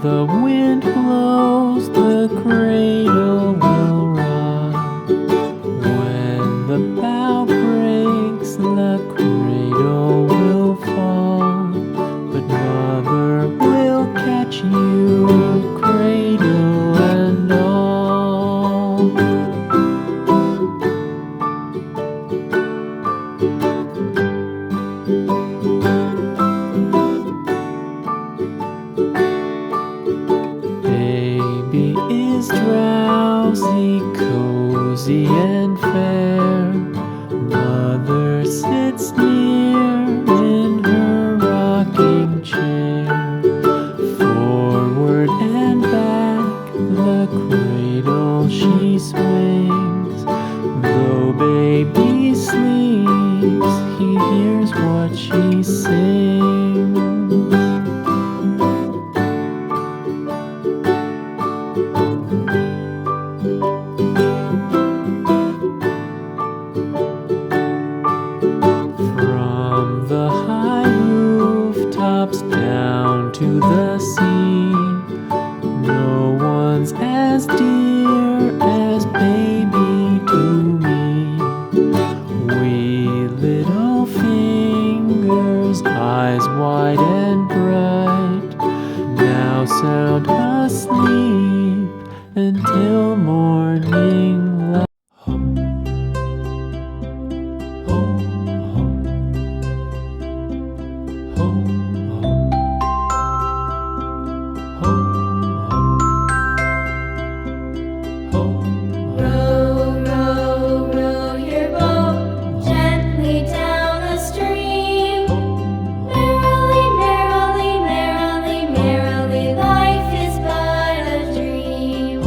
the wind blows, the cradle will rock. When the bough breaks, the cradle will fall. But mother will catch you, cradle and all. Baby is drowsy, cozy and fair. Mother sits near in her rocking chair. Forward and back, the cradle she swings. Though baby sleeps, he hears what she sings. From the high rooftops down to the sea, no one's as dear as baby to me. Wee little fingers, eyes wide and bright, now sound asleep until morning light. Row, row, row your boat gently down the stream. Merrily, merrily, merrily, merrily, life is but a dream.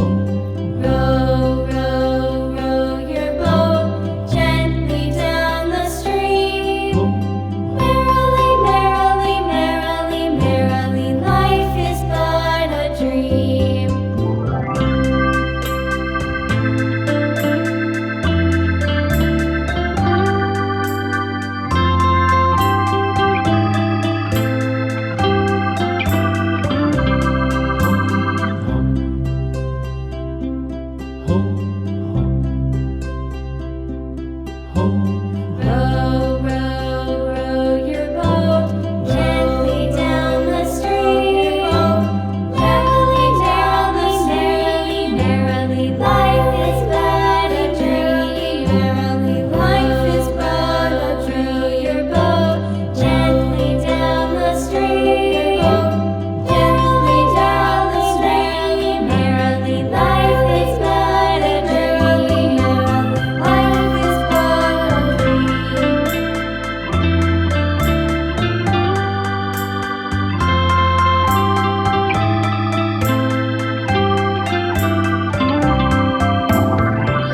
Row, row, row your boat gently down the stream. Merrily, merrily, merrily, merrily, life is but a dream. Row, row, row your boat gently down the stream. Merrily, merrily, merrily, life is but a dream. Merrily, life is but a dream. Your boat gently down the stream. Gently down the stream. Merrily, life is but a dream. Merrily, life is but a dream.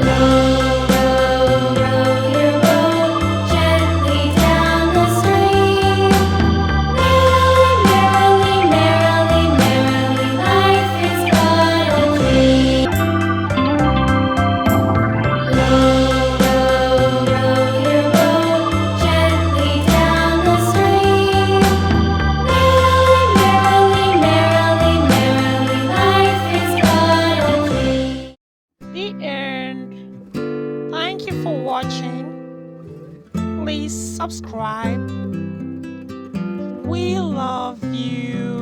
Row, row, row your boat gently down the stream. Merrily, merrily, merrily, merrily, life is but a dream. Row, row, row your boat gently down the stream. Merrily, merrily, merrily, merrily, life is but a dream. The end. Thank you for watching. Please subscribe. We love you.